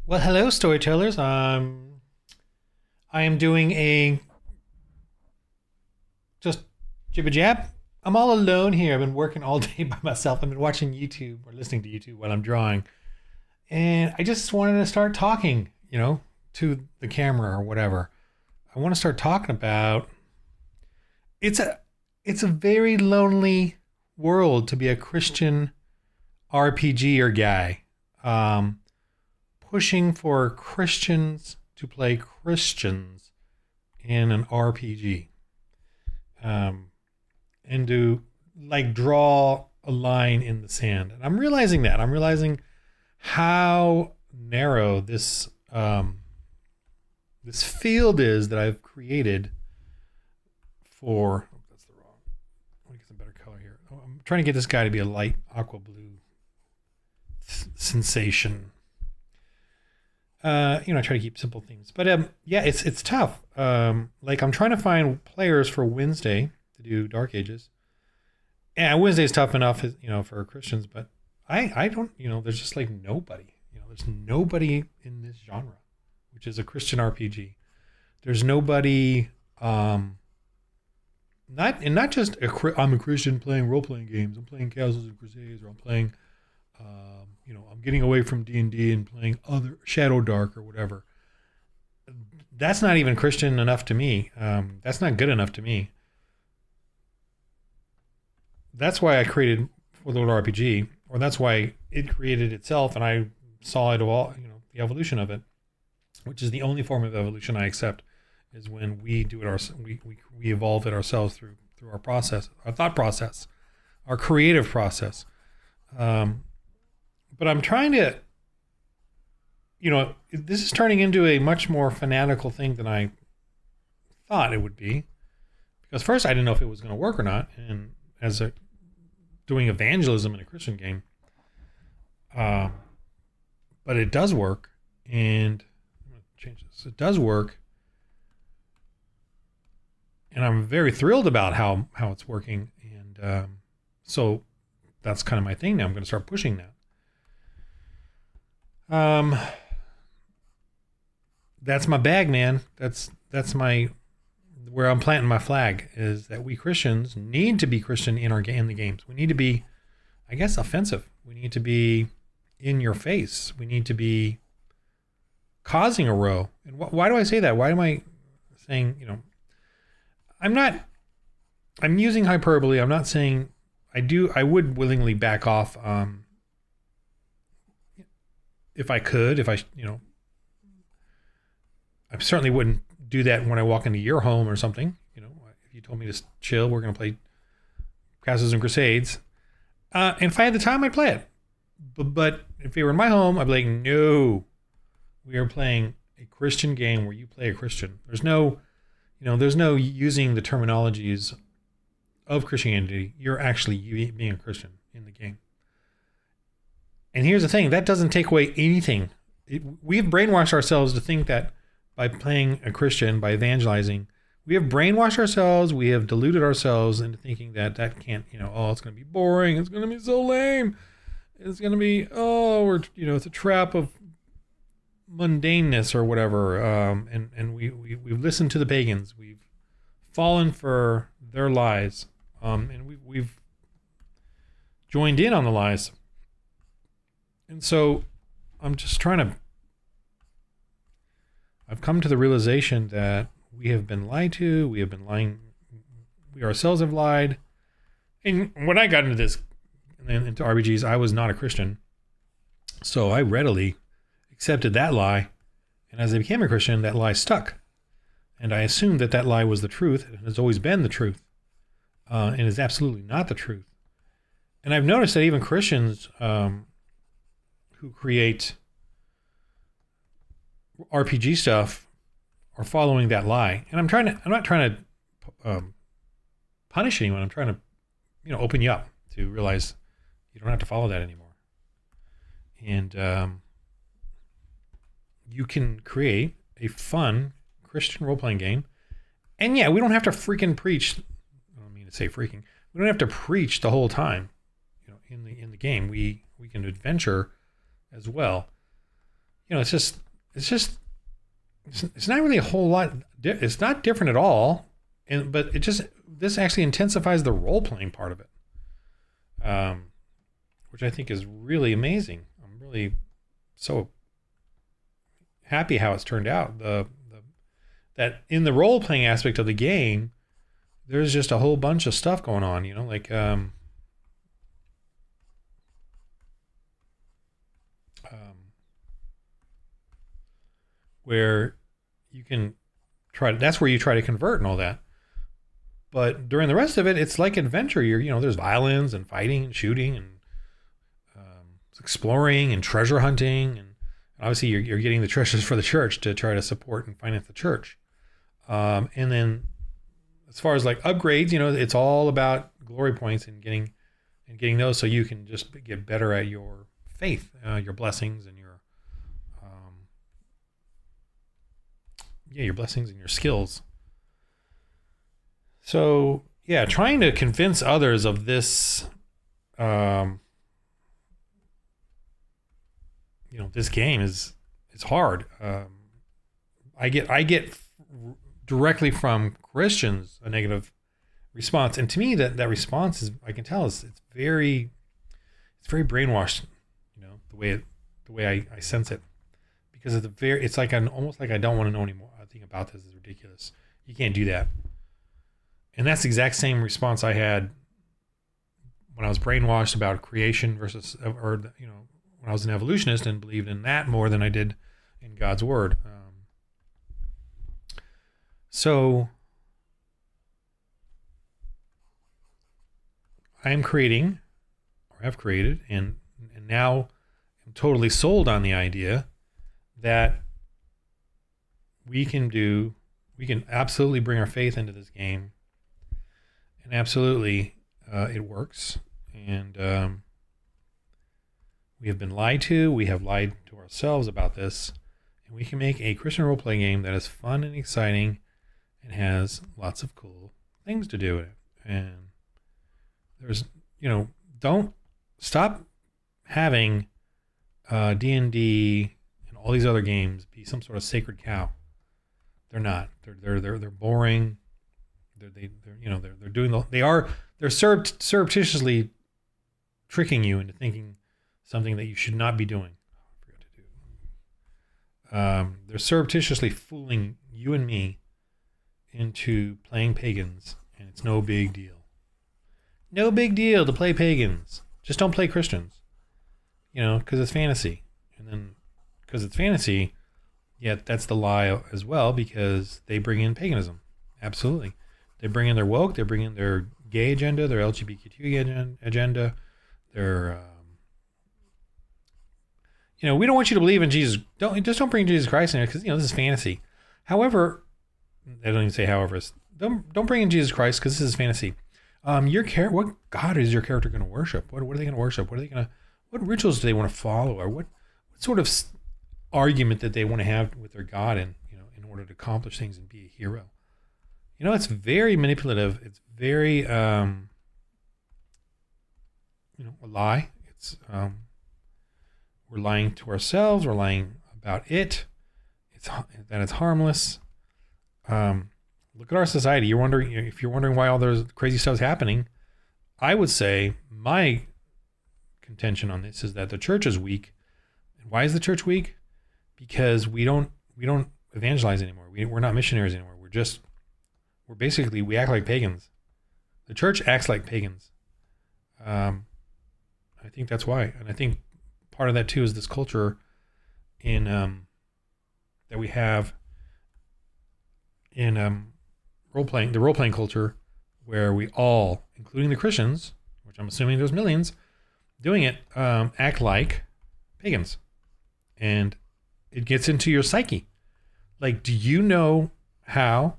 Well, hello, storytellers. I am doing a just jibba jab. I'm all alone here. I've been working all day by myself. I've been watching YouTube or listening to YouTube while I'm drawing, and I just wanted to start talking, to the camera or whatever. I want to start talking about. It's a it's a very lonely world to be a Christian RPG or guy. Um, Pushing for Christians to play Christians in an RPG, and to like draw a line in the sand. And I'm realizing that. I'm realizing how narrow this field is that I've created for. Oh, that's the wrong. Let me get some better color here. Oh, I'm trying to get this guy to be a light aqua blue sensation. I try to keep simple things, but yeah, it's tough. Like I'm trying to find players for Wednesday to do Dark Ages. And Wednesday's tough enough, for Christians, but I don't, there's just like nobody. There's nobody in this genre, which is a Christian RPG. There's nobody, not just I'm a Christian playing role playing games. I'm playing Castles and Crusades, or I'm playing. I'm getting away from D&D and playing other Shadow Dark or whatever. That's not even Christian enough to me. That's not good enough to me. That's why I created For the Lord RPG, or that's why it created itself, and I saw it all, the evolution of it, which is the only form of evolution I accept, is when we do it we evolve it ourselves through our process, our thought process, our creative process. But I'm trying to, this is turning into a much more fanatical thing than I thought it would be. Because first I didn't know if it was going to work or not. And doing evangelism in a Christian game. But it does work. And I'm going to change this. It does work. And I'm very thrilled about how it's working. And so that's kind of my thing now. I'm going to start pushing that. That's my bag, man. That's my where I'm planting my flag, is that we Christians need to be Christian in the games. We need to be, I guess, offensive. We need to be in your face. We need to be causing a row. And why do I say that? Why am I saying, I'm using hyperbole. I'm not saying I would willingly back off, if I could, I certainly wouldn't do that when I walk into your home or something. If you told me to chill, we're going to play Castles and Crusades. And if I had the time, I'd play it. But if you were in my home, I'd be like, no, we are playing a Christian game where you play a Christian. There's no using the terminologies of Christianity. You're actually being a Christian in the game. And here's the thing, that doesn't take away anything. We've brainwashed ourselves to think that by playing a Christian, by evangelizing, we have brainwashed ourselves, we have deluded ourselves into thinking that can't, it's going to be boring, it's going to be so lame, it's going to be, it's a trap of mundaneness or whatever. And we've listened to the pagans, we've fallen for their lies, and we've joined in on the lies. And so I'm just I've come to the realization that we have been lied to, we have been lying, we ourselves have lied. And when I got into RPGs, I was not a Christian. So I readily accepted that lie. And as I became a Christian, that lie stuck. And I assumed that lie was the truth, and has always been the truth. And is absolutely not the truth. And I've noticed that even Christians, who create RPG stuff are following that lie. And I'm not trying to punish anyone. I'm trying to, open you up to realize you don't have to follow that anymore. And you can create a fun Christian role-playing game. And yeah, we don't have to freaking preach. I don't mean to say freaking. We don't have to preach the whole time, in the game. We can adventure as well. it's not really a whole lot. It's not different at all, but this actually intensifies the role playing part of it, which I think is really amazing. I'm really so happy how it's turned out. That in the role playing aspect of the game, there's just a whole bunch of stuff going on. Where you can that's where you try to convert and all that. But during the rest of it, it's like adventure. There's violins and fighting and shooting and exploring and treasure hunting. And obviously you're getting the treasures for the church to try to support and finance the church. And then as far as like upgrades, it's all about glory points and getting those so you can just get better at your faith, your blessings and your blessings and your skills. So yeah, trying to convince others of this, this game is hard. I get directly from Christians a negative response, and to me that response is, I can tell, it's very brainwashed. The way I sense it, because it's like almost like I don't want to know anymore. I think about this is ridiculous. You can't do that. And that's the exact same response I had when I was brainwashed about creation when I was an evolutionist and believed in that more than I did in God's word. So I am creating, or have created, and now I'm totally sold on the idea that we can absolutely bring our faith into this game. And absolutely, it works. And we have been lied to. We have lied to ourselves about this. And we can make a Christian role-playing game that is fun and exciting and has lots of cool things to do with it. And there's, don't stop having D&D and all these other games be some sort of sacred cow. They're not. They're boring. They're surreptitiously tricking you into thinking something that you should not be doing. I forgot to do. They're surreptitiously fooling you and me into playing pagans, and it's no big deal. No big deal to play pagans. Just don't play Christians. Because it's fantasy. And then, because it's fantasy, yet that's the lie as well, because they bring in paganism. Absolutely. They bring in their woke, they bring in their gay agenda, their LGBTQ agenda, their, we don't want you to believe in Jesus. Don't bring Jesus Christ in there, because, this is fantasy. However, I don't even say however. Don't bring in Jesus Christ, because this is fantasy. What God is your character going to worship? What are they going to worship? What rituals do they want to follow? Or what sort of argument that they want to have with their God in order to accomplish things and be a hero? It's very manipulative. It's very, a lie. It's, we're lying to ourselves. We're lying about it. That it's harmless. Look at our society. If you're wondering why all those crazy stuff is happening, I would say my contention on this is that the church is weak. And why is the church weak? Because we don't evangelize anymore. We're not missionaries anymore. We act like pagans. The church acts like pagans. I think that's why. And I think part of that too is this culture that we have in the role-playing culture, where we all, including the Christians, which I'm assuming there's millions, doing it, act like pagans. And it gets into your psyche. Like, do you know how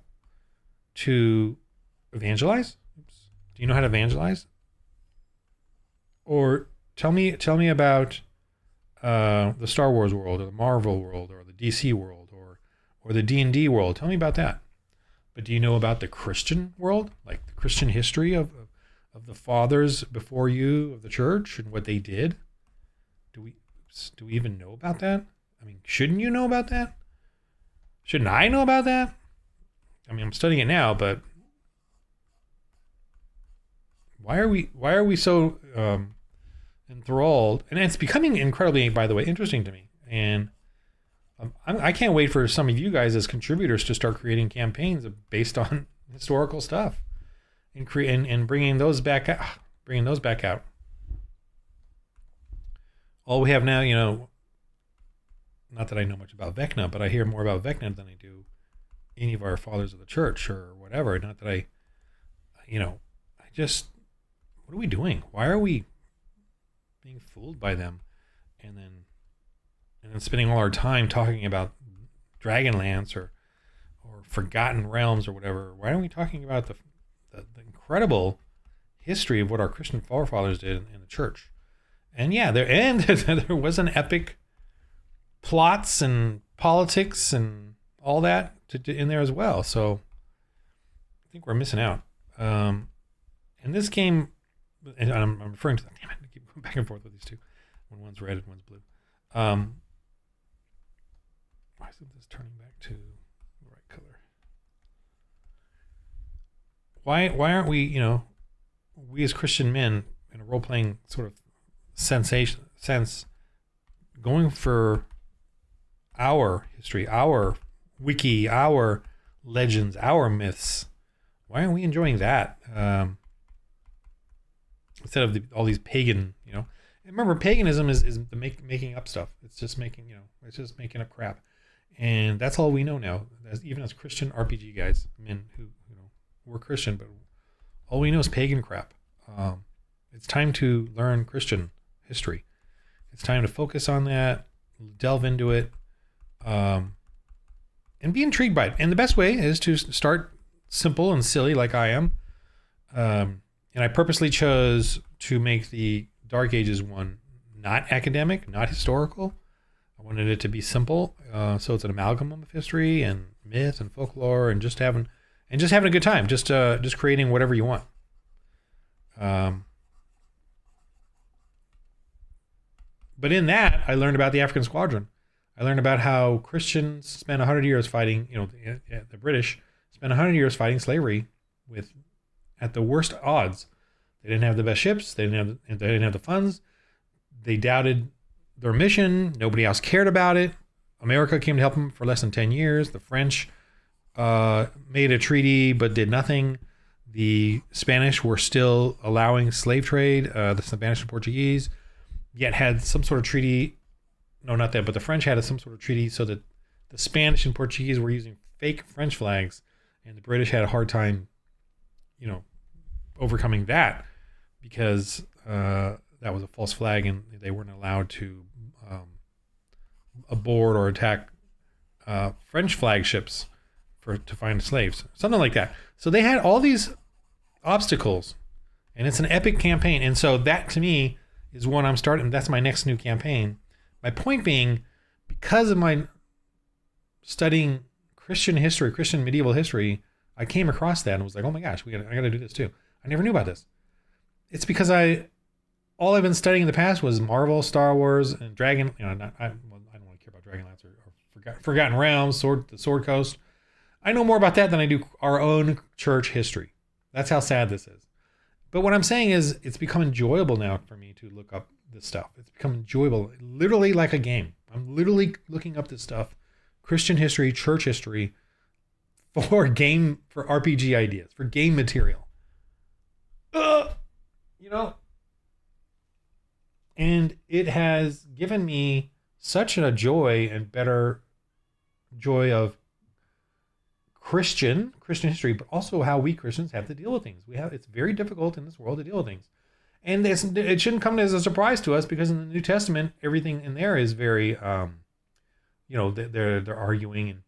to evangelize? Do you know how to evangelize? Or tell me about the Star Wars world, or the Marvel world, or the DC world, or the D&D world. Tell me about that. But do you know about the Christian world, like the Christian history of the fathers before you of the church and what they did? Do we even know about that? I mean, shouldn't you know about that? Shouldn't I know about that? I mean, I'm studying it now, but why are we so enthralled? And it's becoming incredibly, by the way, interesting to me. And I can't wait for some of you guys as contributors to start creating campaigns based on historical stuff and bringing those back out. All we have now, not that I know much about Vecna, but I hear more about Vecna than I do any of our fathers of the church or whatever. Not that what are we doing? Why are we being fooled by them? And then spending all our time talking about Dragonlance or Forgotten Realms or whatever. Why aren't we talking about the incredible history of what our Christian forefathers did in the church? And yeah, there was an epic plots and politics and all that in there as well. So I think we're missing out. And this game, and I'm referring to, damn it, I keep going back and forth with these two. When one's red and one's blue. Why isn't this turning back to the right color? Why aren't we, we as Christian men in a role-playing sort of sense, going for our history, our wiki, our legends, our myths? Why aren't we enjoying that? Instead of all these pagan, And remember, paganism is the making up stuff. It's just making up crap. And that's all we know now, even as Christian RPG guys, men who, we're Christian, but all we know is pagan crap. It's time to learn Christian history. It's time to focus on that, delve into it, and be intrigued by it. And the best way is to start simple and silly like I am. And I purposely chose to make the Dark Ages one not academic, not historical. I wanted it to be simple, so it's an amalgam of history and myth and folklore, and just having a good time, just creating whatever you want. But in that, I learned about the African Squadron. I learned about how Christians spent 100 years fighting. The British spent 100 years fighting slavery at the worst odds. They didn't have the best ships. They didn't have the funds. They doubted their mission. Nobody else cared about it. America came to help them for less than 10 years. The French made a treaty but did nothing. The Spanish were still allowing slave trade, the Spanish and Portuguese, yet had some sort of treaty. No, not that, but the French had some sort of treaty so that the Spanish and Portuguese were using fake French flags, and the British had a hard time, overcoming that because that was a false flag and they weren't allowed to aboard or attack French flagships to find slaves, something like that. So they had all these obstacles, and it's an epic campaign. And so that to me is what I'm starting. That's my next new campaign. My point being, because of my studying Christian history, Christian medieval history, I came across that and was like, oh my gosh, I got to do this too. I never knew about this. It's because all I've been studying in the past was Marvel, Star Wars, and Dragon. I don't really care about Dragonlance or Forgotten Realms, the Sword Coast. I know more about that than I do our own church history. That's how sad this is. But what I'm saying is, it's become enjoyable now for me to look up this stuff. It's become enjoyable, literally like a game. I'm literally looking up this stuff, Christian history, church history, for RPG ideas, for game material. And it has given me such a joy and better joy of Christian history, but also how we Christians have to deal with things. It's very difficult in this world to deal with things. And it shouldn't come as a surprise to us, because in the New Testament, everything in there is very, they're arguing in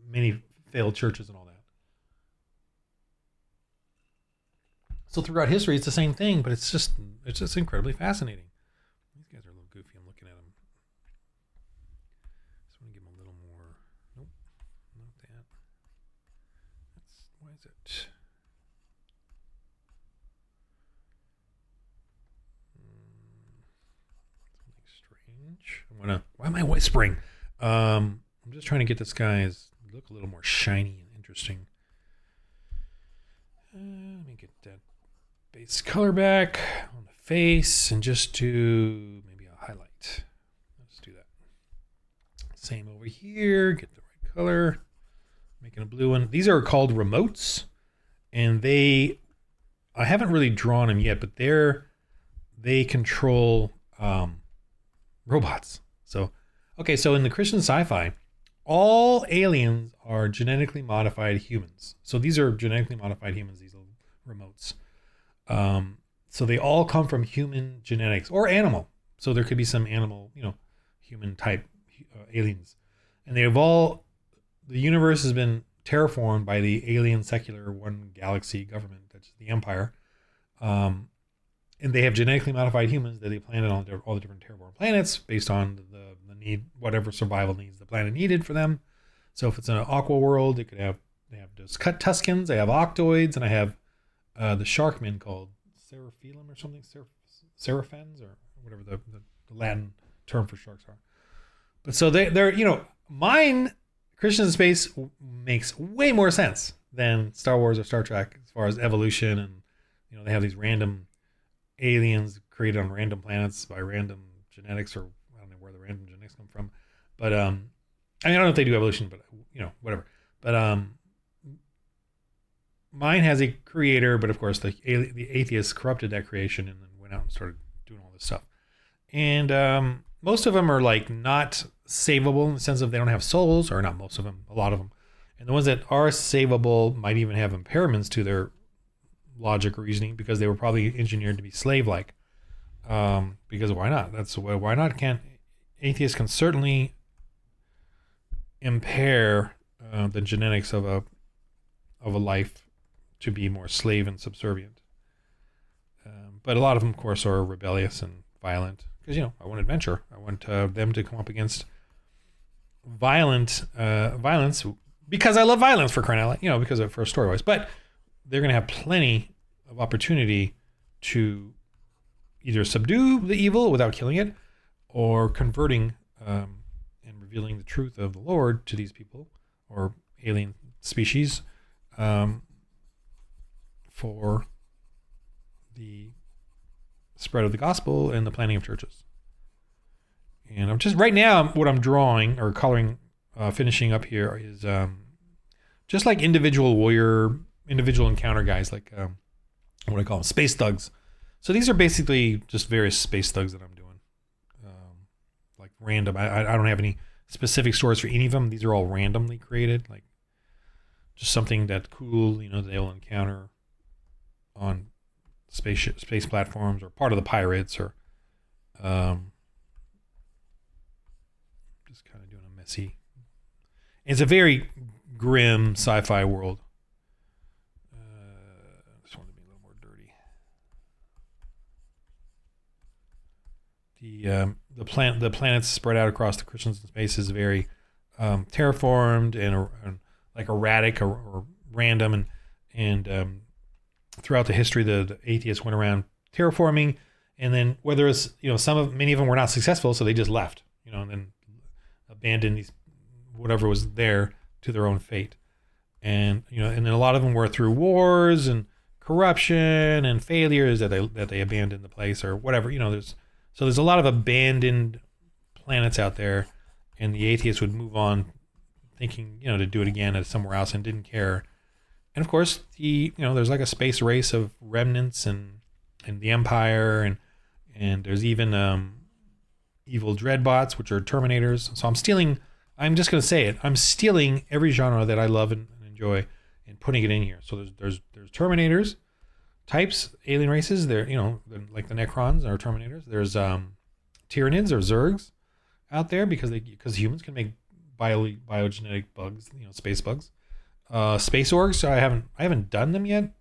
many failed churches and all that. So throughout history, it's the same thing, but it's just incredibly fascinating. These guys are a little goofy. I'm looking at them. Just want to give them a little more. Nope, not that. Why is it? Something strange. Why am I spring. I'm just trying to get this guy's look a little more shiny and interesting. Let me get that base color back on the face and just do maybe a highlight. Let's do that. Same over here. Get the right color. Making a blue one. These are called remotes, and I haven't really drawn them yet, but they control robots. So in the Christian sci-fi, all aliens are genetically modified humans. So these are genetically modified humans, these little remotes. So they all come from human genetics or animal. So there could be some animal, human type aliens. And the universe has been terraformed by the alien secular one galaxy government, that's the Empire. And they have genetically modified humans that they planted on all the different terraformed planets based on the need, whatever survival needs the planet needed for them. So if it's an aqua world, they have those Tuscans, they have octoids, and I have the sharkmen called Seraphilum or something, Seraphens or whatever the Latin term for sharks are. But so they're mine, Christian in Space makes way more sense than Star Wars or Star Trek as far as evolution, and they have these random aliens created on random planets by random genetics, or I don't know where the random genetics come from, but I don't know if they do evolution, but whatever. But mine has a creator, but of course the atheists corrupted that creation and then went out and started doing all this stuff. And most of them are like not savable in the sense of they don't have souls, or not most of them, a lot of them. And the ones that are savable might even have impairments to their logic or reasoning, because they were probably engineered to be slave-like. Because why not? Why not? Atheists can certainly impair the genetics of a life to be more slave and subservient. But a lot of them, of course, are rebellious and violent. Because I want adventure. I want them to come up against violence because I love violence, for crying out loud. Because for story-wise. But they're going to have plenty of opportunity to either subdue the evil without killing it, or converting and revealing the truth of the Lord to these people or alien species for the spread of the gospel and the planting of churches. And I'm just right now, what I'm drawing or coloring, finishing up here is just like individual encounter guys, like what I call them, space thugs. So these are basically just various space thugs that I'm doing, like random. I don't have any specific stories for any of them. These are all randomly created, like just something that cool, they'll encounter on space platforms, or part of the pirates, or just kind of doing a messy. It's a very grim sci-fi world. Just want to be a little more dirty. The planets spread out across the Christian space is very terraformed and like erratic or random, and throughout the history, the atheists went around terraforming, and then whether it's many of them were not successful, so they just left, and then abandoned whatever was there to their own fate, and and then a lot of them were through wars and corruption and failures that they abandoned the place or whatever. There's a lot of abandoned planets out there, and the atheists would move on, thinking to do it again at somewhere else, and didn't care. And of course, there's like a space race of remnants and the Empire, and there's even evil dreadbots, which are Terminators. So I'm just going to say it, I'm stealing every genre that I love and enjoy and putting it in here. So there's Terminators types, alien races. They're like the Necrons are Terminators. There's Tyranids or Zergs out there because humans can make biogenetic bugs, space bugs. Space orcs, I haven't done them yet,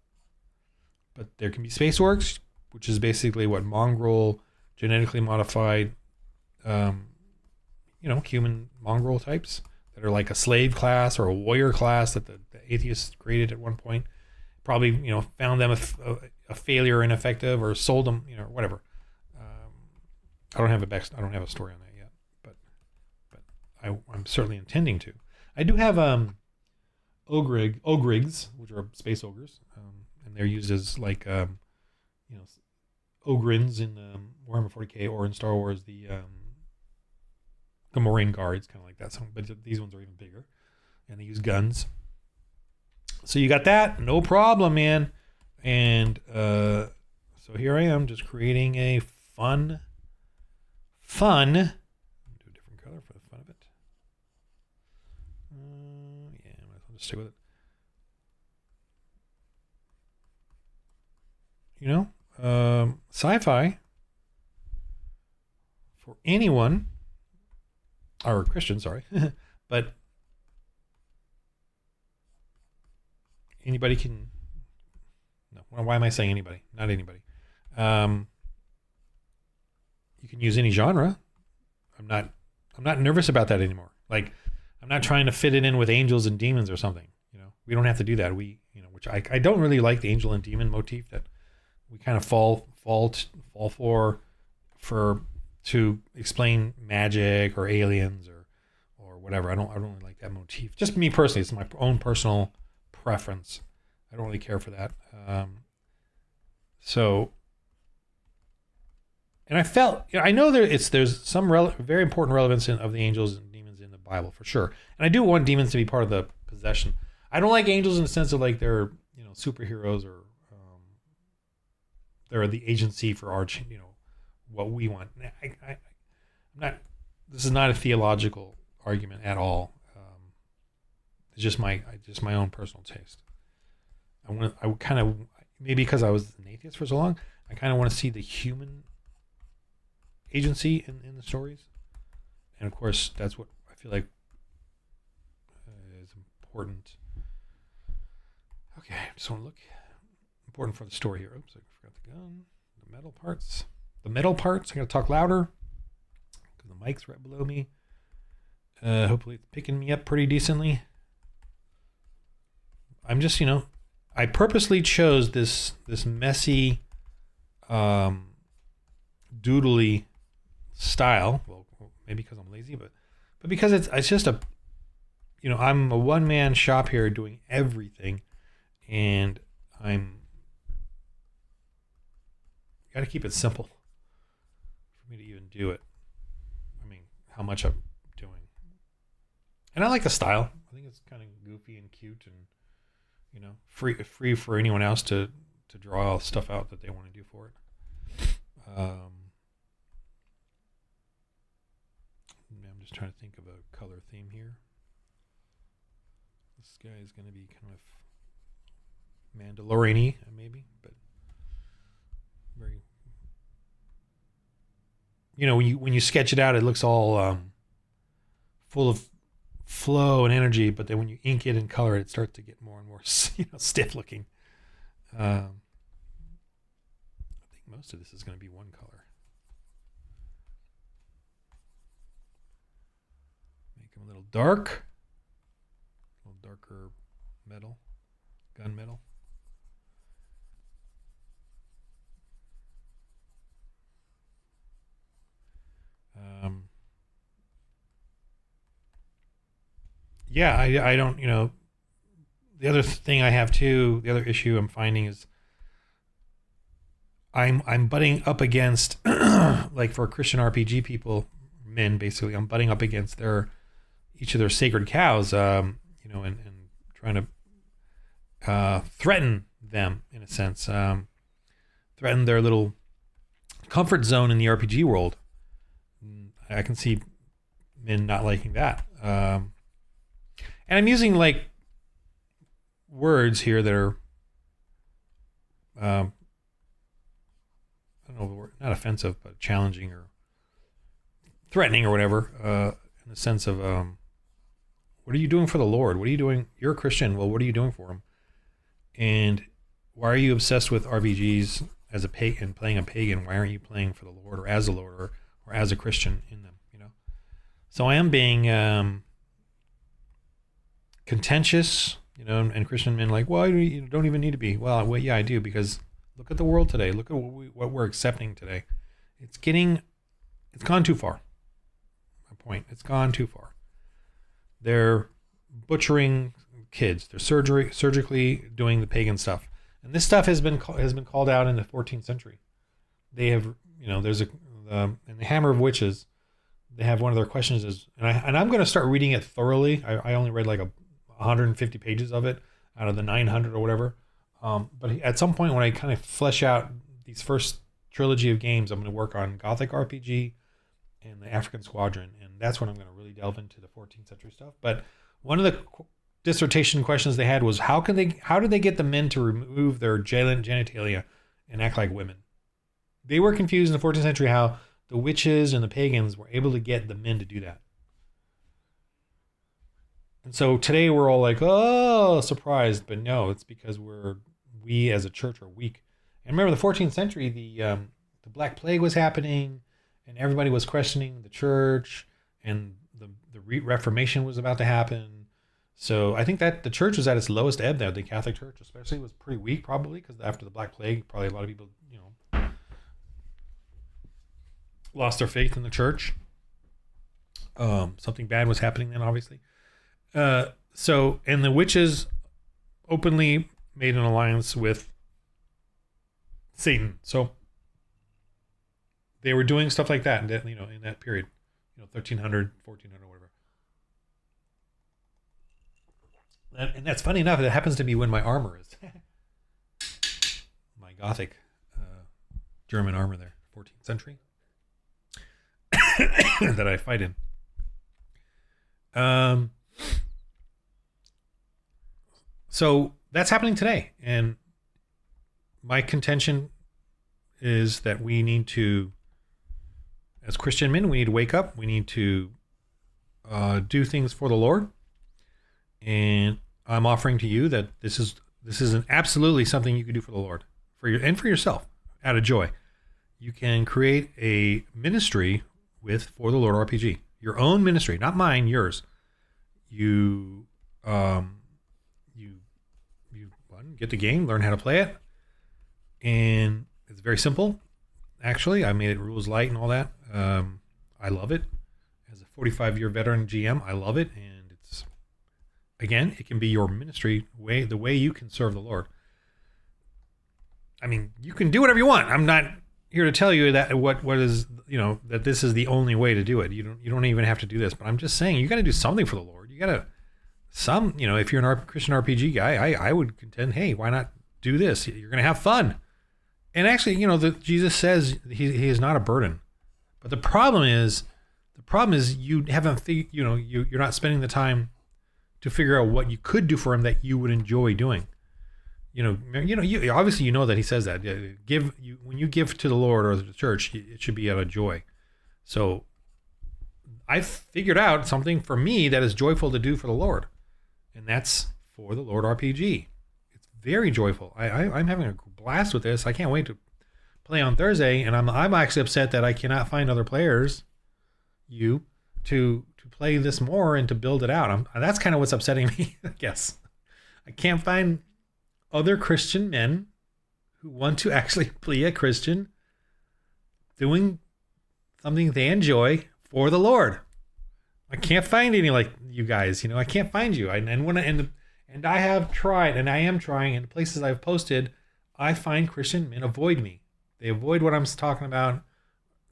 but there can be space orcs, which is basically what mongrel, genetically modified, human mongrel types that are like a slave class or a warrior class that the atheists created at one point. Probably, found them a failure, ineffective, or sold them, whatever. I don't have a story on that yet, but I'm certainly intending to. I do have ogrigs, which are space ogres, and they're used as like you know, ogrins in Warhammer 40k, or in Star Wars the Moraine Guards, kind of like that. But these ones are even bigger, and they use guns. So you got that, no problem, man. And so here I am, just creating a fun. Do a different color for the fun of it. Yeah, I might as well just stick with it. You know, sci-fi for anyone, or Christian, sorry, but anybody can. No, why am I saying anybody? Not anybody. You can use any genre. I'm not nervous about that anymore. Like, I'm not trying to fit it in with angels and demons or something. You know, we don't have to do that. Which I don't really like the angel and demon motif that we kind of fall for to explain magic or aliens or whatever. I don't really like that motif. Just me personally, it's my own personal preference. I don't really care for that. And I felt, I know there's some very important relevance of the angels and demons in the Bible for sure. And I do want demons to be part of the possession. I don't like angels in the sense of like they're superheroes, or they're the agency for our what we want. I'm not. This is not a theological argument at all. It's just my own personal taste. I kind of, maybe because I was an atheist for so long, I kind of want to see the human agency in the stories, and of course that's what I feel like is important. Okay, just want to look important for the story here. Oops, I forgot the gun. The metal parts. I gotta talk louder because the mic's right below me. Hopefully it's picking me up pretty decently. I'm just, I purposely chose this messy, doodly style. Well, maybe because I'm lazy, but because it's just I'm a one-man shop here doing everything, and I'm got to keep it simple for me to even do it. I mean, how much I'm doing, and I like the style. I think it's kind of goofy and cute, and free for anyone else to draw stuff out that they want to do for it. I'm just trying to think of a color theme here. This guy is going to be kind of Mandalorian-y, maybe, but very. When you sketch it out, it looks all full of flow and energy, but then when you ink it and color it starts to get more and more stiff looking. I think most of this is going to be one color. Make them a little dark, a little darker metal, gun metal. Yeah, I don't, the other thing I have too, the other issue I'm finding is I'm butting up against, like for Christian RPG people, men basically, I'm butting up against each of their sacred cows, and trying to threaten them in a sense, threaten their little comfort zone in the RPG world. I can see men not liking that. And I'm using like words here that are, I don't know, not offensive, but challenging or threatening or whatever, in the sense of, what are you doing for the Lord? What are you doing? You're a Christian. Well, what are you doing for him? And why are you obsessed with RPGs as a pagan, playing a pagan? Why aren't you playing for the Lord or as a Lord or as a Christian in them? So I am being contentious, and Christian men like, well, you don't even need to be. Well, yeah, I do, because look at the world today. Look at what we're accepting today. It's gone too far. My point, it's gone too far. They're butchering kids. They're surgically doing the pagan stuff. And this stuff has been called out in the 14th century. They have, there's in the Hammer of Witches, they have one of their questions is, and I'm going to start reading it thoroughly. I only read like 150 pages of it out of the 900 or whatever. But at some point when I kind of flesh out these first trilogy of games, I'm going to work on Gothic RPG and the African Squadron, and that's when I'm going to really delve into the 14th century stuff. But one of the dissertation questions they had was how did they get the men to remove their genitalia and act like women? They were confused in the 14th century how the witches and the pagans were able to get the men to do that. And so today we're all like, oh, surprised, but no, it's because we as a church are weak. And remember, the 14th century, the Black Plague was happening, and everybody was questioning the church, and the Reformation was about to happen. So I think that the church was at its lowest ebb there. The Catholic Church, especially, was pretty weak, probably because after the Black Plague, probably a lot of people, lost their faith in the church. Something bad was happening then, obviously. And the witches openly made an alliance with Satan. So they were doing stuff like that, in that period, 1300, 1400, whatever. And that's funny enough. It happens to be when my armor is. My Gothic German armor there, 14th century. That I fight in. So that's happening today. And my contention is that we need to, as Christian men, we need to wake up. We need to do things for the Lord. And I'm offering to you that this is absolutely something you can do for the Lord, for yourself, out of joy. You can create a ministry with For the Lord RPG, your own ministry, not mine, yours. You get the game, learn how to play it, and it's very simple. Actually, I made it rules light and all that. I love it. As a 45-year veteran GM, I love it, and it's, again, it can be your ministry the way you can serve the Lord. I mean, you can do whatever you want. I'm not here to tell you that what is, that this is the only way to do it. You don't even have to do this, but I'm just saying you got to do something for the Lord. You got to if you're an Christian RPG guy, I would contend, hey, why not do this? You're going to have fun. And actually, Jesus says he is not a burden. But the problem is you haven't you're not spending the time to figure out what you could do for him that you would enjoy doing. You obviously that he says that when you give to the Lord or the church, it should be out of joy. So I figured out something for me that is joyful to do for the Lord, and that's For the Lord RPG. It's very joyful. I'm having a blast with this. I can't wait to play on Thursday, and I'm actually upset that I cannot find other players, to play this more and to build it out. That's kind of what's upsetting me, I guess. I can't find other Christian men who want to actually play a Christian doing something they enjoy for the Lord. I can't find any like you guys. I can't find you. And I have tried, and I am trying. In the places I've posted, I find Christian men avoid me. They avoid what I'm talking about.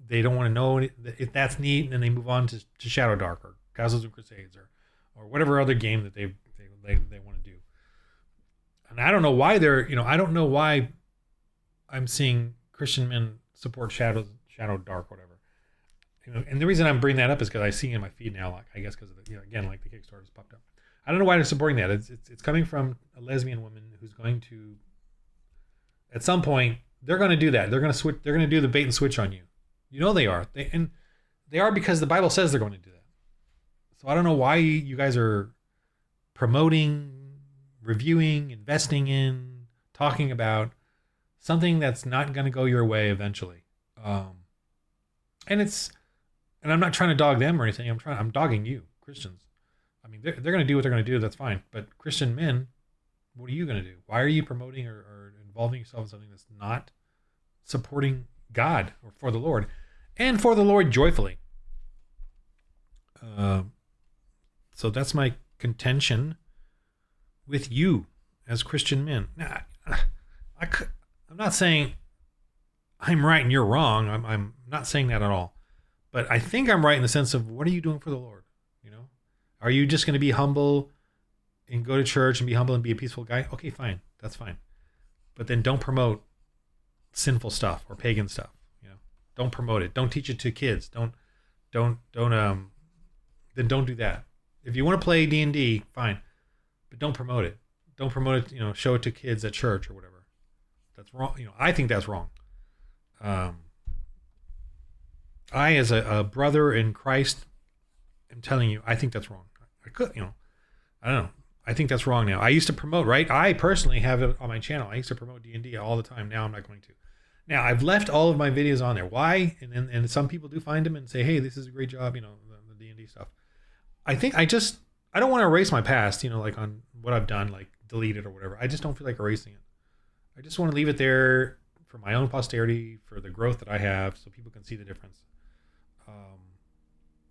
They don't want to know if that's neat, and then they move on to Shadow Dark or Castles and Crusades or whatever other game that they want to do. And I don't know why I don't know why I'm seeing Christian men support Shadow Dark, whatever. And the reason I'm bringing that up is because I see in my feed now, like, I guess because of the, again, like the Kickstarter's popped up. I don't know why they're supporting that. It's coming from a lesbian woman who's going to, at some point, they're going to do that. They're going to switch. They're going to do the bait and switch on you. They are. They are because the Bible says they're going to do that. So I don't know why you guys are promoting, reviewing, investing in, talking about something that's not going to go your way eventually. And I'm not trying to dog them or anything. I'm dogging you, Christians. I mean, they're going to do what they're going to do. That's fine. But Christian men, what are you going to do? Why are you promoting or involving yourself in something that's not supporting God or for the Lord, and for the Lord joyfully? So that's my contention with you as Christian men. Now, I'm not saying I'm right and you're wrong. I'm not saying that at all. But I think I'm right in the sense of, what are you doing for the Lord? You know, are you just going to be humble and go to church and be humble and be a peaceful guy? Okay, fine. That's fine. But then don't promote sinful stuff or pagan stuff. You know, don't promote it. Don't teach it to kids. Then don't do that. If you want to play D&D, fine, but don't promote it. Don't promote it. You know, show it to kids at church or whatever. That's wrong. You know, I think that's wrong. I, as a brother in Christ, am telling you, I think that's wrong. I don't know. I think that's wrong now. I used to promote, right? I personally have it on my channel. I used to promote D&D all the time. Now I'm not going to. Now I've left all of my videos on there. Why? And some people do find them and say, hey, this is a great job, you know, the D&D stuff. I think I don't want to erase my past, you know, like on what I've done, like delete it or whatever. I just don't feel like erasing it. I just want to leave it there for my own posterity, for the growth that I have, so people can see the difference.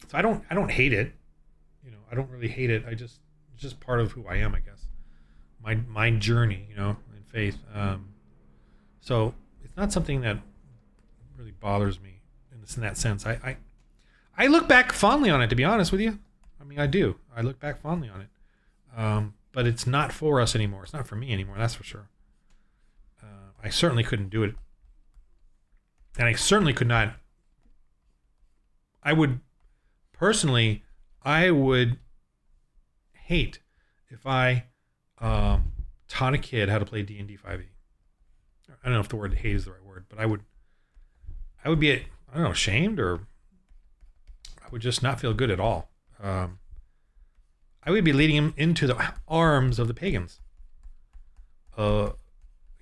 So I don't hate it. You know, I don't really hate it. It's just part of who I am, I guess. My journey, you know, in faith. So it's not something that really bothers me in that sense. I look back fondly on it, to be honest with you. I mean, I do. I look back fondly on it. But it's not for us anymore. It's not for me anymore. That's for sure. I certainly couldn't do it. And I certainly could not. I would hate if I taught a kid how to play D&D 5e. I don't know if the word hate is the right word, but I would be, I don't know, ashamed, or I would just not feel good at all. I would be leading him into the arms of the pagans. You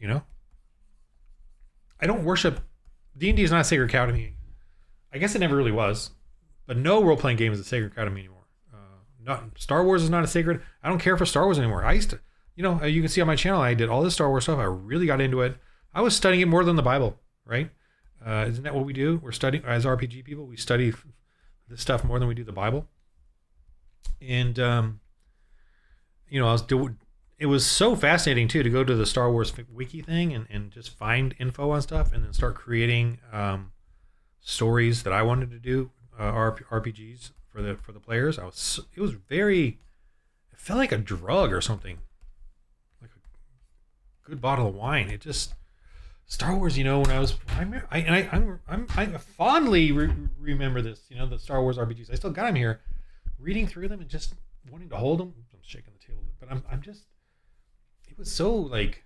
know, I don't worship. D&D is not a sacred cow to me. I guess it never really was, but no role-playing game is a sacred cow to me anymore. Not Star Wars is not a sacred. I don't care for Star Wars anymore. I used to, you know, you can see on my channel, I did all this Star Wars stuff. I really got into it. I was studying it more than the Bible, right? Isn't that what we do? We're studying, as RPG people, we study this stuff more than we do the Bible. And, you know, it was so fascinating too to go to the Star Wars wiki thing and just find info on stuff and then start creating stories that I wanted to do, RPGs for the players. It felt like a drug or something, like a good bottle of wine. It just, Star Wars, you know, when I fondly remember this, you know, the Star Wars RPGs. I still got them here, reading through them and just wanting to hold them. I'm shaking the table, but I'm just, it was so like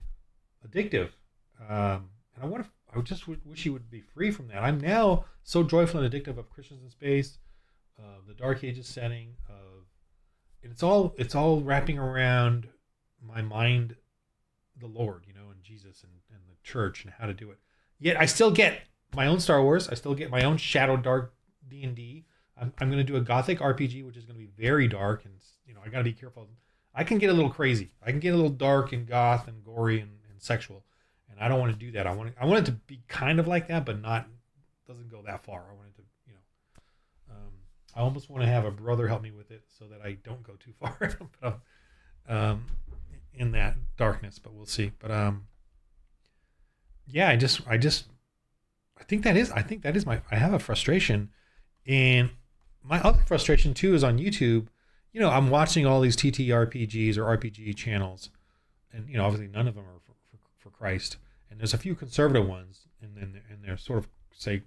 addictive, and I just wish you would be free from that. I'm now so joyful and addictive of Christians in Space, of the Dark Ages setting, and it's all wrapping around my mind, the Lord, you know, and Jesus and the church and how to do it. Yet I still get my own Star Wars. I still get my own Shadow Dark D&D. I'm going to do a Gothic RPG, which is going to be very dark, and you know, I got to be careful. I can get a little crazy. I can get a little dark and goth and gory and sexual, and I don't want to do that. I want it to be kind of like that, but doesn't go that far. I want it to, you know, I almost want to have a brother help me with it so that I don't go too far in that darkness. But we'll see. But yeah, I think that is my. I have a frustration, and my other frustration too is on YouTube. You know, I'm watching all these TTRPGs or RPG channels, and you know, obviously none of them are for Christ. And there's a few conservative ones, and they're sort of say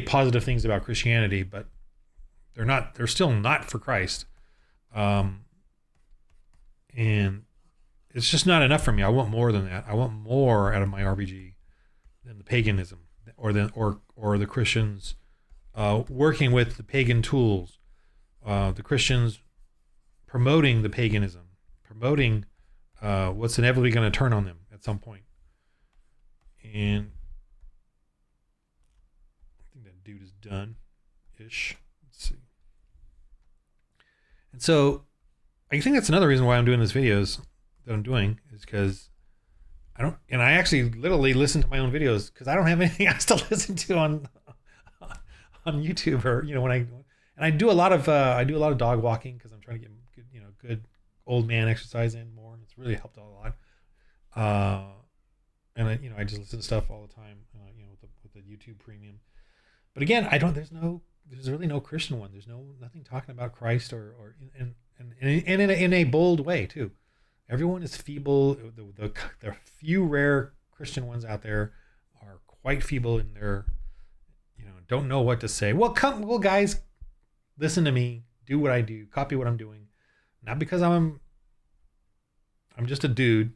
positive things about Christianity, but they're still not for Christ. And it's just not enough for me. I want more than that. I want more out of my RPG than the paganism or the Christians working with the pagan tools. The Christians promoting the paganism, promoting what's inevitably going to turn on them at some point. And I think that dude is done-ish. Let's see. And so I think that's another reason why I'm doing these videos that I'm doing, is because I actually literally listen to my own videos because I don't have anything else to listen to on YouTube, or, you know, And I do a lot of dog walking because I'm trying to get good, good old man exercise in more. It's really helped out a lot. And I just listen to stuff all the time, with the YouTube Premium. But again, there's really no Christian one. There's nothing talking about Christ or in a bold way too. Everyone is feeble. The few rare Christian ones out there are quite feeble in their, don't know what to say. Well, guys, listen to me. Do what I do. Copy what I'm doing. Not because I'm just a dude,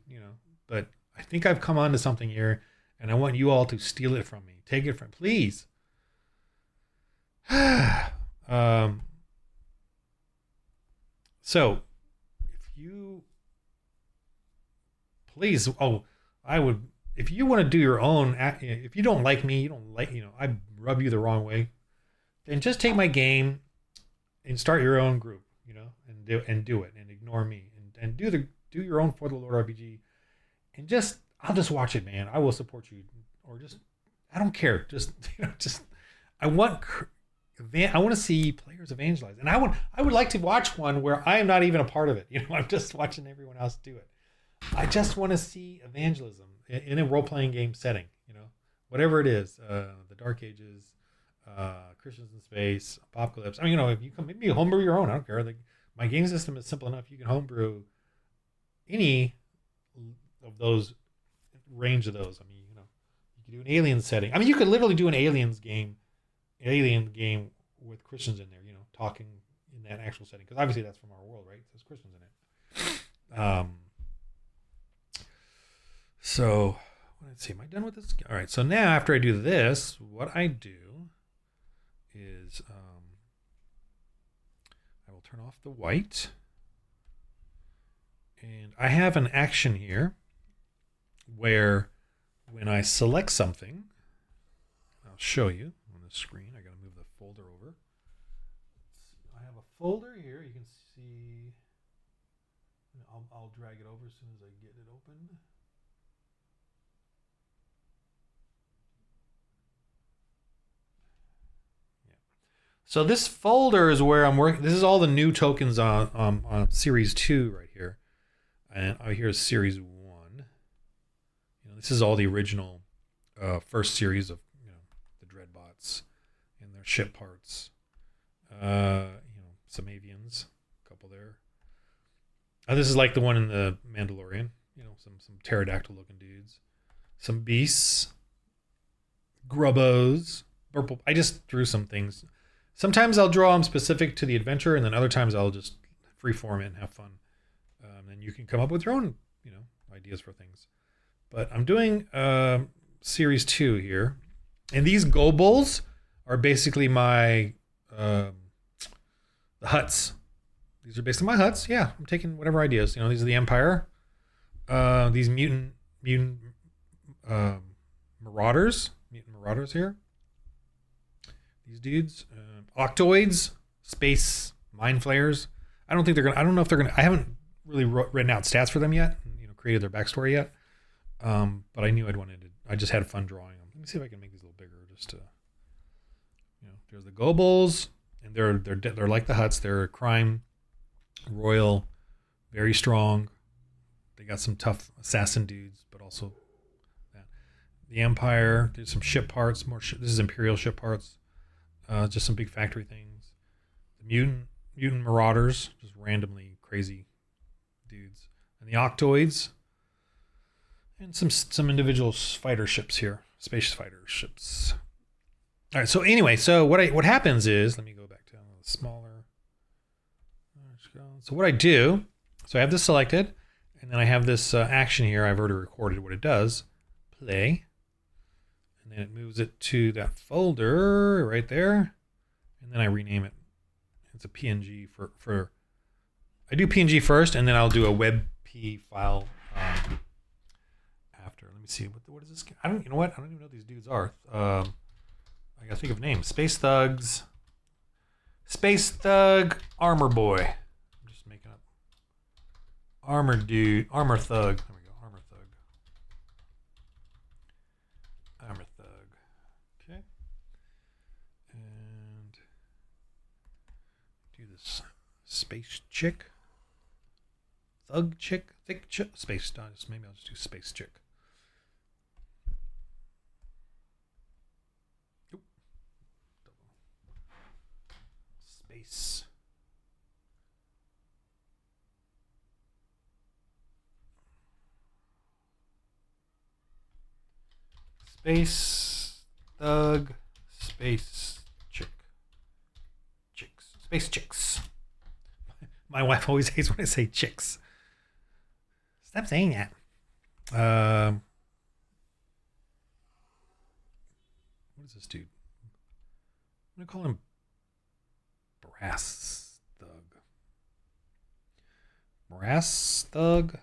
but I think I've come on to something here, and I want you all to steal it from me. Take it from, please. So if you please, if you want to do your own, if you don't like me, I rub you the wrong way, then just take my game and start your own group, and do it and ignore me and do your own For the Lord RPG, and I'll just watch it, man. I will support you, or I don't care. I want to see players evangelize, and I would like to watch one where I am not even a part of it. I'm just watching everyone else do it. I just want to see evangelism in a role-playing game setting, whatever it is, the Dark Ages, Christians in Space, Apocalypse. I mean, if you can maybe homebrew your own, I don't care. My game system is simple enough. You can homebrew any of those, range of those. I mean, you could do an alien setting. I mean, you could literally do an alien game with Christians in there, talking in that actual setting, because obviously that's from our world, right? There's Christians in it. So let's see, am I done with this? All right, so now after I do this, what I do is I will turn off the white, and I have an action here where when I select something, I'll show you on the screen. I got to move the folder over. I have a folder here. You can see. I'll drag it over as soon as I get it open. So this folder is where I'm working. This is all the new tokens on Series 2 right here. And here's Series 1. This is all the original first series of the Dreadbots and their ship parts. Some avians, a couple there. This is like the one in the Mandalorian. Some pterodactyl looking dudes. Some beasts. Grubbos. I just drew some things. Sometimes I'll draw them specific to the adventure, and then other times I'll just freeform it and have fun. And you can come up with your own, ideas for things. But I'm doing Series 2 here. And these gobles are basically my the huts. These are basically my huts. Yeah, I'm taking whatever ideas. These are the Empire. These mutant marauders. Mutant marauders here. These dudes. Octoids. Space mind flayers. I don't know if they're gonna. I haven't really written out stats for them yet. Created their backstory yet. But I knew I just had fun drawing them. Let me see if I can make these a little bigger, just to, there's the Gobles, and they're like the Huts. They're crime, royal, very strong. They got some tough assassin dudes, but also that. The Empire, there's some ship parts. This is Imperial ship parts. Just some big factory things. The mutant marauders, just randomly crazy dudes, and the Octoids. And some individual fighter ships here, space fighter ships. All right. So anyway, what happens is, let me go back to a little smaller. So what I do, I have this selected, and then I have this action here. I've already recorded what it does. Play, and then it moves it to that folder right there, and then I rename it. It's a PNG for. I do PNG first, and then I'll do a WebP file. After. Let me see. What is this? I don't even know what these dudes are. I gotta think of names. Space Thugs. Space Thug. Armor Boy. I'm just making up. Armor Dude. Armor Thug. There we go. Armor Thug. Armor Thug. Okay. And Space chick. Thug chick. Thick chick. Space. Maybe I'll just do space chick. Oop. Space. Space thug. Space chick. Chicks. Space chicks. My wife always hates when I say chicks. Stop saying that. What is this dude? I'm going to call him Brass Thug. Brass Thug?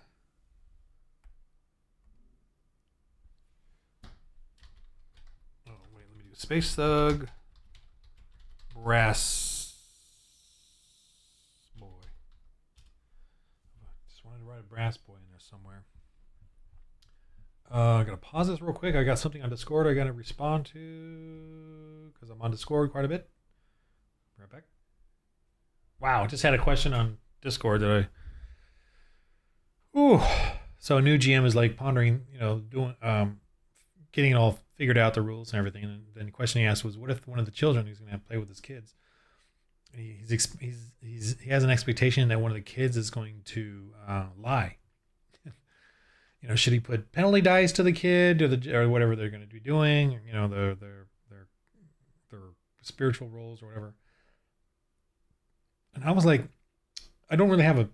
Oh, wait, let me do Space Thug. Brass Boy. Just wanted to write a Brass Boy in there somewhere. I gotta pause this real quick. I got something on Discord I gotta respond to because I'm on Discord quite a bit. Right back. Wow, just had a question on Discord that So a new GM is like pondering, doing, getting it all figured out, the rules and everything. And then the question he asked was, what if one of the children who's going to play with his kids, he has an expectation that one of the kids is going to lie. Should he put penalty dice to the kid or whatever they're going to be doing? Their spiritual roles or whatever. And I was like, I don't really have a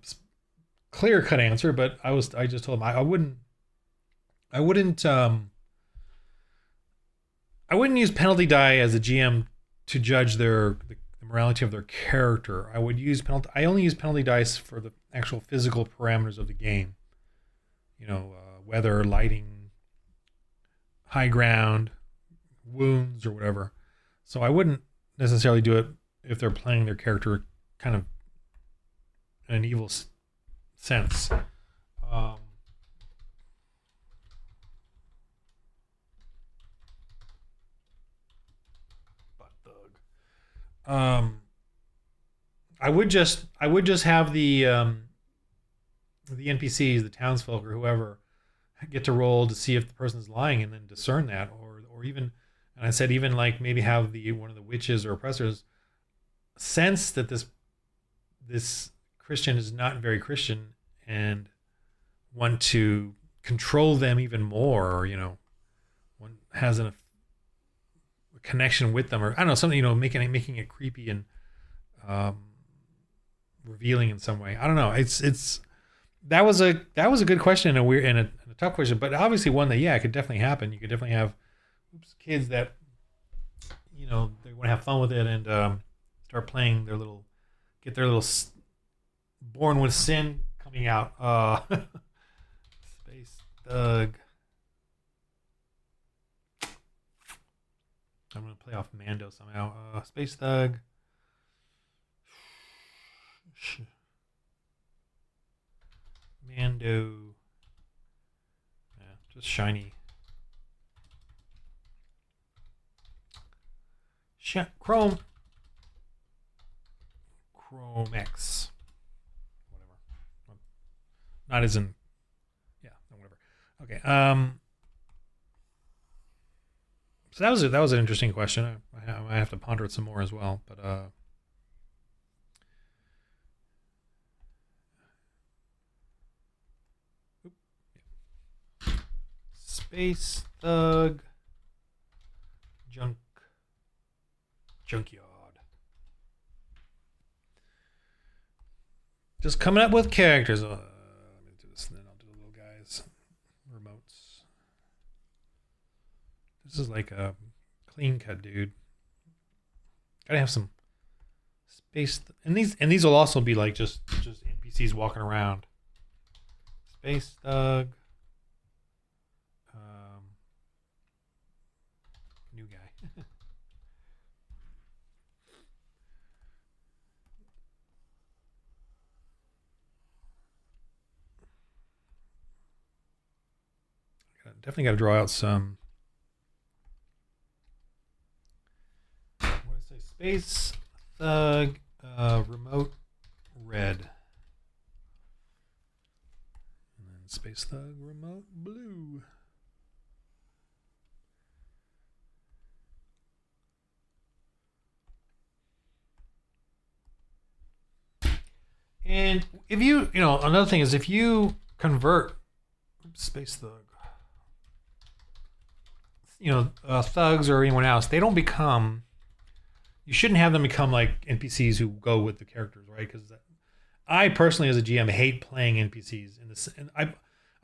clear cut answer, but I just told him I wouldn't use penalty die as a GM to judge the morality of their character. I only use penalty dice for the actual physical parameters of the game. Weather, lighting, high ground, wounds, or whatever. So I wouldn't necessarily do it if they're playing their character kind of in an evil sense. I would just have the NPCs, the townsfolk, or whoever get to roll to see if the person's lying, and then discern that, or even, and I said even like maybe have one of the witches or oppressors sense that this Christian is not very Christian and want to control them even more, or one has a connection with them, or I don't know, something, making it creepy and revealing in some way. I don't know. That was a good question and a tough question, but obviously one that it could definitely happen. You could definitely have kids that they want to have fun with it and start playing get their little born with sin coming out. Space Thug. I'm gonna play off Mando somehow. Space Thug. Mando. Yeah, just shiny. Chrome X. Whatever. Not as in. Yeah, whatever. Okay. So that was an interesting question. I might have to ponder it some more as well. But Space Thug Junkyard. Just coming up with characters. Let me do this, and then I'll do the little guys. Remotes. This is like a clean cut, dude. Gotta have some space, and these will also be like just NPCs walking around. Space Thug. New guy. Definitely got to draw out some. What did I say? Space Thug, remote red. And then Space Thug remote blue. And if another thing is if you convert Space Thug, thugs or anyone else, they don't become. You shouldn't have them become like NPCs who go with the characters, right? Because I personally, as a GM, hate playing NPCs. And I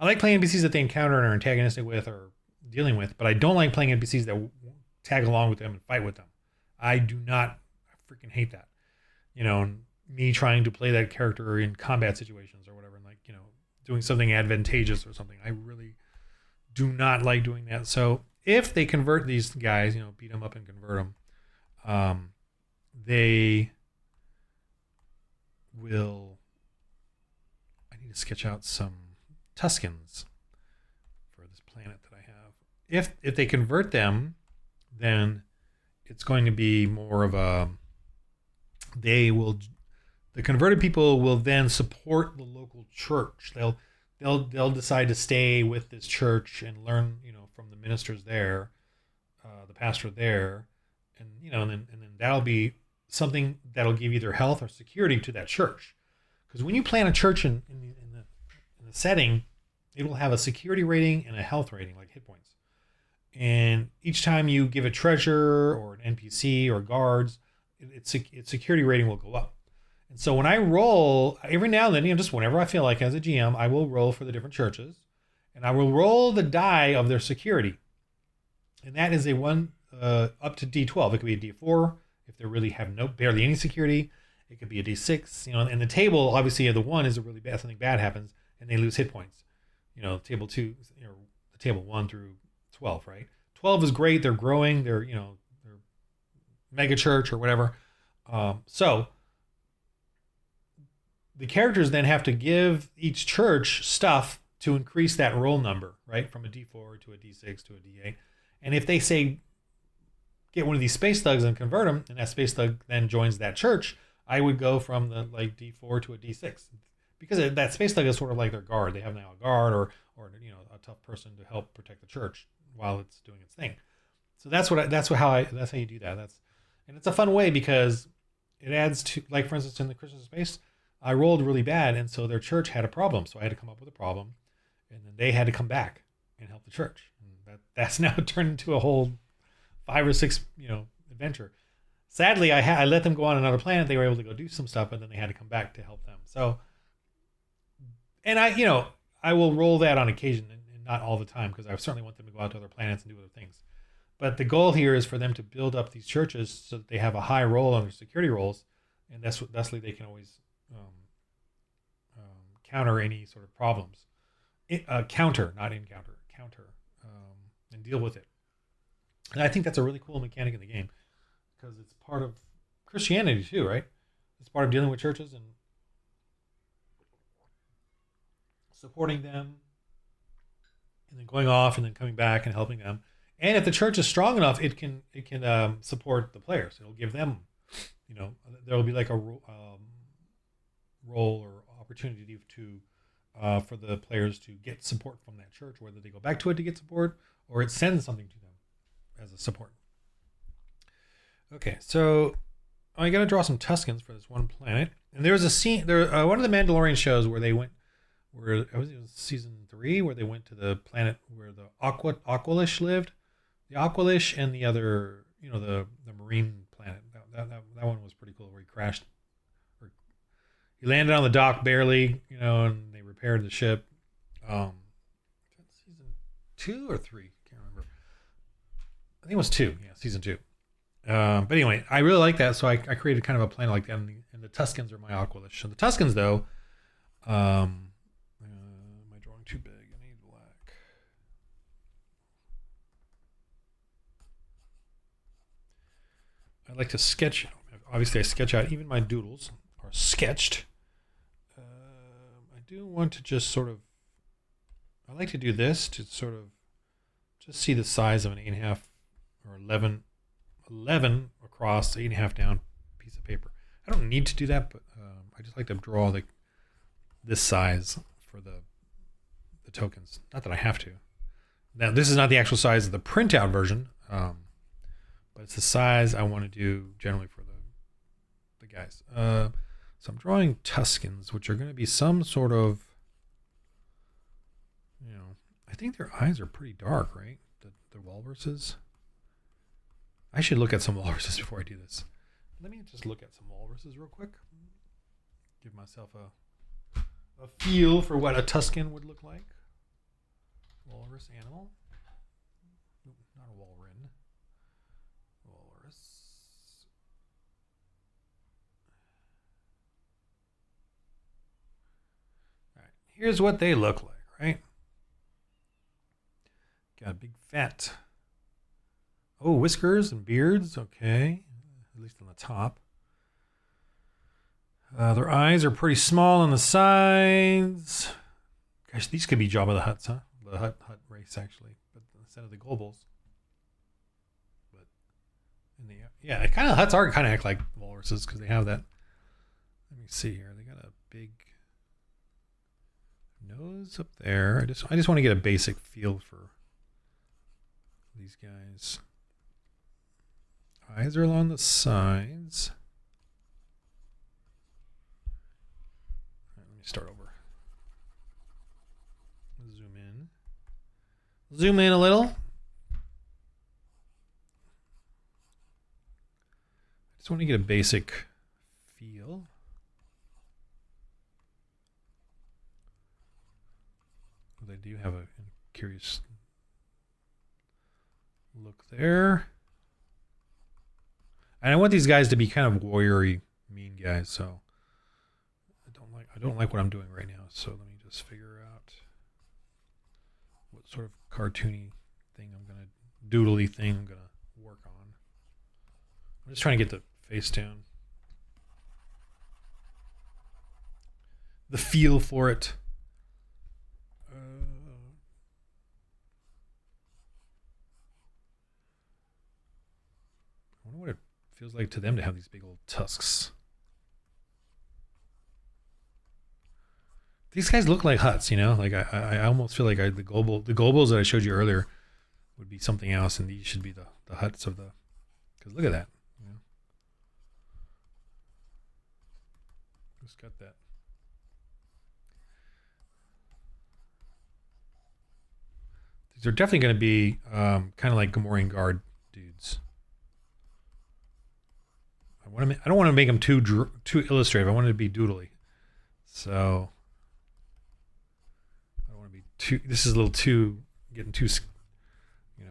like playing NPCs that they encounter and are antagonistic with or dealing with, but I don't like playing NPCs that tag along with them and fight with them. I do not. I freaking hate that. Me trying to play that character in combat situations or whatever, and doing something advantageous or something. I really do not like doing that. So if they convert these guys, beat them up and convert them, they will. I need to sketch out some Tuscans for this planet that I have. If they convert them, then it's going to be more of a. The converted people will then support the local church. They'll decide to stay with this church and learn, from the ministers there, the pastor there, and then that'll be something that'll give either health or security to that church. Because when you plan a church in the setting, it will have a security rating and a health rating, like hit points. And each time you give a treasure or an NPC or guards, its security rating will go up. And so when I roll, every now and then, just whenever I feel like as a GM, I will roll for the different churches, and I will roll the die of their security. And that is a 1 up to D12. It could be a D4 if they really have barely any security. It could be a D6. And the table, obviously, the 1 is a really bad, something bad happens, and they lose hit points. Table 2, the table 1 through 12, right? 12 is great. They're growing. They're mega church or whatever. So the characters then have to give each church stuff to increase that roll number, right? From a D4 to a D6 to a D8. And if they say, get one of these space thugs and convert them, and that space thug then joins that church, I would go from the D4 to a D6. Because that space thug is sort of like their guard. They have now a guard or a tough person to help protect the church while it's doing its thing. So that's how you do that. And it's a fun way because it adds to, like, for instance, in the Christian space, I rolled really bad, and so their church had a problem. So I had to come up with a problem, and then they had to come back and help the church. And that's now turned into a whole 5 or 6, adventure. Sadly, I let them go on another planet. They were able to go do some stuff, and then they had to come back to help them. So, and I will roll that on occasion, and not all the time, because I certainly want them to go out to other planets and do other things. But the goal here is for them to build up these churches so that they have a high roll on their security rolls, and thusly they can always counter any sort of problems. Counter, not encounter. Counter, and deal with it. And I think that's a really cool mechanic in the game because it's part of Christianity too, right? It's part of dealing with churches and supporting them, and then going off and then coming back and helping them. And if the church is strong enough, it can support the players. It'll give them, there will be like a role or opportunity to for the players to get support from that church, whether they go back to it to get support or it sends something to them as a support. Okay, so I got to draw some Tuscans for this one planet. And there's a scene there. One of the Mandalorian shows where they went, it was season 3, where they went to the planet where the Aqualish lived. The Aqualish and the other, the marine planet. That one was pretty cool, where he crashed. He landed on the dock barely, and they repaired the ship. Season 2 or 3, can't remember. I think it was 2. Yeah, season 2. But anyway, I really like that, so I created kind of a planet like that, and the Tuscans are my Aqualish. And the Tuscans, though, am I drawing too big? I need black. I like to sketch. Obviously, I sketch out. Even my doodles are sketched. I do want to just sort of. I like to do this to sort of just see the size of an 8.5 or 11 across, 8.5 down piece of paper. I don't need to do that, but I just like to draw this size for the tokens. Not that I have to. Now, this is not the actual size of the printout version, but it's the size I want to do generally for the guys. So I'm drawing Tuscans, which are going to be some sort of, I think their eyes are pretty dark, right? The walruses. I should look at some walruses before I do this. Let me just look at some walruses real quick. Give myself a feel for what a Tuscan would look like. Walrus animal. Not a walrus. Walrus. All right. Here's what they look like, right? Got a big fat. Oh, whiskers and beards. Okay. At least on the top. Their eyes are pretty small on the sides. Gosh, these could be Jabba the Hutts, huh? The Hutt race, actually, but instead of the Gobles. But yeah, kind of Hutts are kind of act like walruses because they have that. Let me see here. They got a big nose up there. I just want to get a basic feel for these guys. Eyes are along the sides. All right, let me start over. Zoom in a little. I just want to get a basic feel. They do have a curious look there. And I want these guys to be kind of warrior-y, mean guys, so I don't like what I'm doing right now, so let me just figure out what sort of cartoony thing doodly thing I'm gonna work on. I'm just trying to get the face down. The feel for it. I wonder what it feels like to them to have these big old tusks. These guys look like Hutts, Like I almost feel like the Gobles that I showed you earlier would be something else, and these should be the Hutts of the. Because look at that, Just got that. These are definitely going to be kind of like Gamorrean Guard dudes. I don't want to make them too illustrative. I want it to be doodly. So. This is a little too getting too, I'm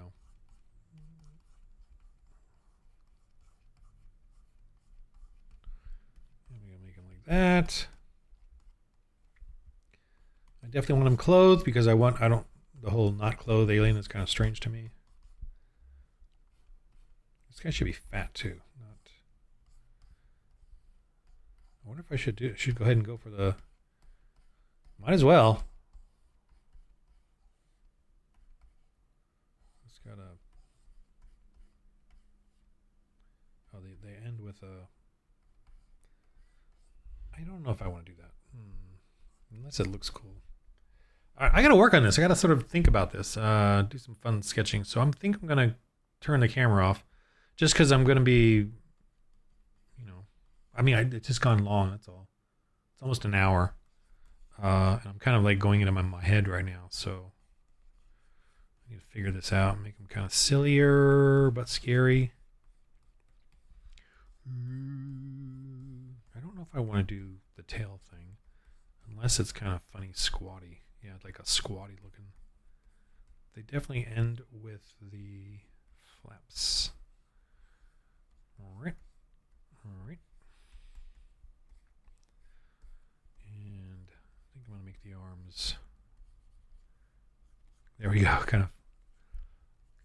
gonna make them like that. I definitely want them clothed because the whole not clothed alien is kind of strange to me. This guy should be fat too. I wonder if I should go ahead and go for the. Might as well. They end with a. I don't know if I want to do that. Unless it looks cool. All right, I got to work on this. I got to sort of think about this. Do some fun sketching. So I'm going to turn the camera off, just because I'm going to be. It's just gone long. That's all. It's almost an hour, and I'm kind of like going into my head right now. So. I need to figure this out, make them kind of sillier but scary. I don't know if I want to do the tail thing, unless it's kind of funny squatty. Yeah, like a squatty looking. They definitely end with the flaps. All right. And I think I'm going to make the arms. There we go, kind of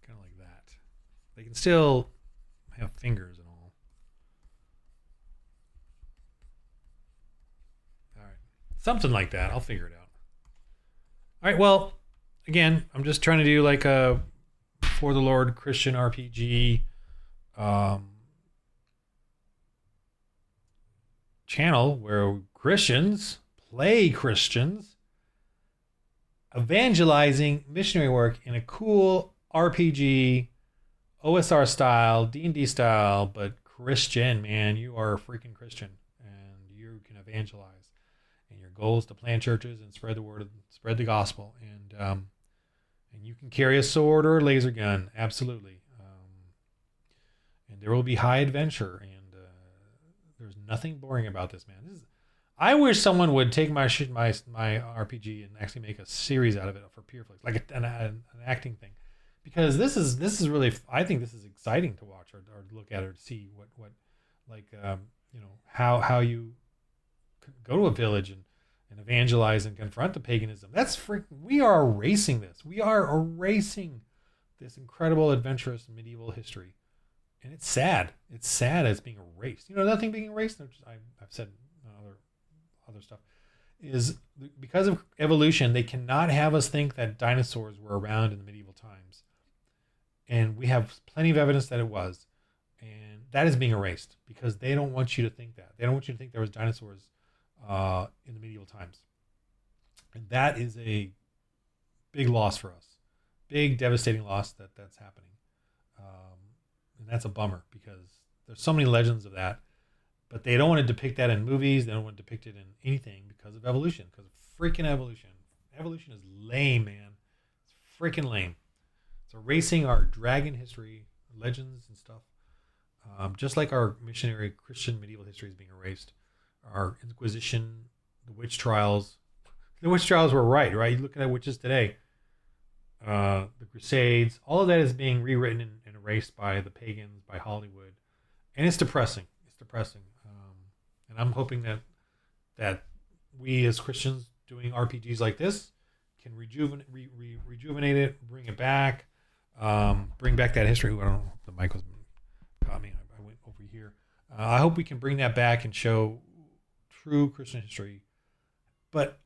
like that. They can still have fingers and all. All right, something like that. I'll figure it out. All right, well, again, I'm just trying to do like a For the Lord Christian RPG channel where we Christians play Christians evangelizing missionary work in a cool RPG, OSR style, D&D style, but Christian, man. You are a freaking Christian, and you can evangelize. And your goal is to plant churches and spread the word, spread the gospel. And you can carry a sword or a laser gun, absolutely. And there will be high adventure, and there's nothing boring about this, man. I wish someone would take my RPG and actually make a series out of it for PureFlix, like an acting thing, because this is really, I think this is exciting to watch or look at or see what like how you go to a village and evangelize and confront the paganism. We are erasing this. We are erasing this incredible adventurous medieval history, and it's sad. It's sad as being erased. Nothing being erased. I've said other stuff is because of evolution. They cannot have us think that dinosaurs were around in the medieval times, and we have plenty of evidence that it was, and that is being erased because they don't want you to think that. They don't want you to think there was dinosaurs in the medieval times, and that is a big loss for us, big devastating loss that's happening, and that's a bummer because there's so many legends of that. But they don't want to depict that in movies. They don't want to depict it in anything because of evolution. Because of freaking evolution. Evolution is lame, man. It's freaking lame. It's erasing our dragon history, legends and stuff. Just like our missionary Christian medieval history is being erased. Our Inquisition, the witch trials. The witch trials were right? You look at witches today. The Crusades. All of that is being rewritten and erased by the pagans, by Hollywood. And it's depressing. It's depressing. And I'm hoping that we as Christians doing RPGs like this can rejuvenate it, bring it back, bring back that history. I don't know if the mic was caught me. I went over here. I hope we can bring that back and show true Christian history. But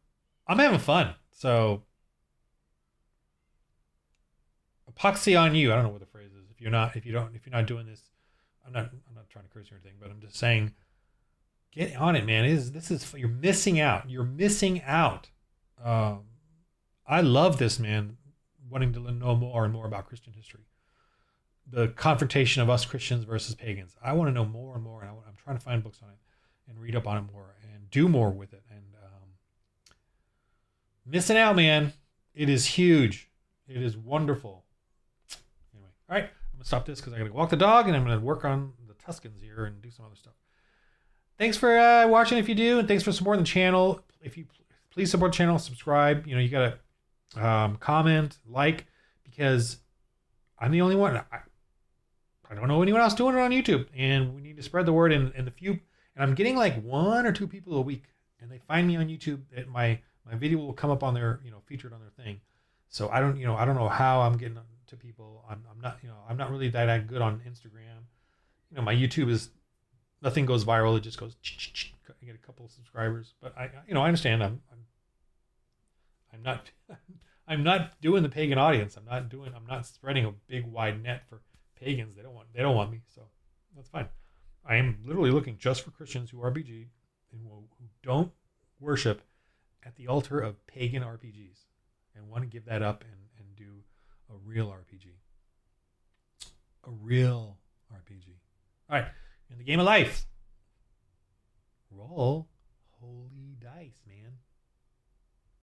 I'm having fun, so epoxy on you. I don't know what the phrase is. If you're not doing this, I'm not trying to curse or anything, but I'm just saying. Get on it, man. You're missing out. You're missing out. I love this, man, wanting to know more and more about Christian history. The confrontation of us Christians versus pagans. I want to know more and more, and I'm trying to find books on it and read up on it more and do more with it. And missing out, man. It is huge. It is wonderful. Anyway, all right. I'm going to stop this because I got to walk the dog, and I'm going to work on the Tuscans here and do some other stuff. Thanks for watching if you do, and thanks for supporting the channel. If you please support the channel, subscribe. You got to comment, like, because I'm the only one. I don't know anyone else doing it on YouTube, and we need to spread the word. And the few, and I'm getting like 1 or 2 people a week, and they find me on YouTube. That my video will come up on their featured on their thing. So I don't know how I'm getting to people. I'm not really that good on Instagram. My YouTube is. Nothing goes viral. It just goes. I get a couple of subscribers, but I understand. I'm not doing the pagan audience. I'm not spreading a big wide net for pagans. They don't want me, so that's fine. I am literally looking just for Christians who RPG and who don't worship at the altar of pagan RPGs and want to give that up and do a real RPG. A real RPG. All right. In the game of life. Roll.